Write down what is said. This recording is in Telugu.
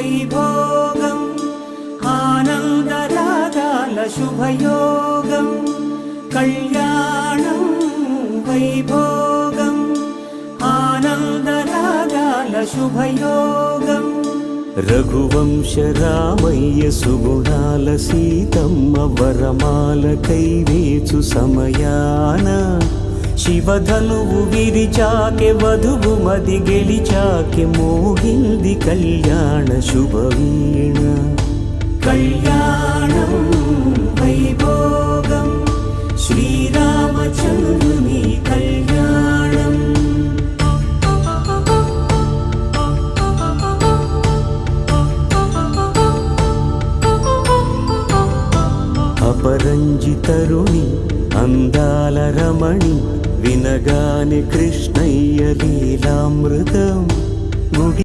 వైభోగం ఆనందరాగాల శుభయోగం కళ్యాణం వైభోగం ఆనందరాగాల శుభయోగం రఘువంశ రామయ్య సుగుణాల సీతమ్మ వరమాల కైవేచు సమయాన శివధనువు విరిచాకె వధువు మది గెలిచాకె మోగింది కళ్యాణ శుభవీణ కళ్యాణం వైభోగం శ్రీరామచంద్రుని కళ్యాణం అపరంజి తరుణి అందాల రమణి వినగాని కృష్ణయ్య లీలామృతం గుడి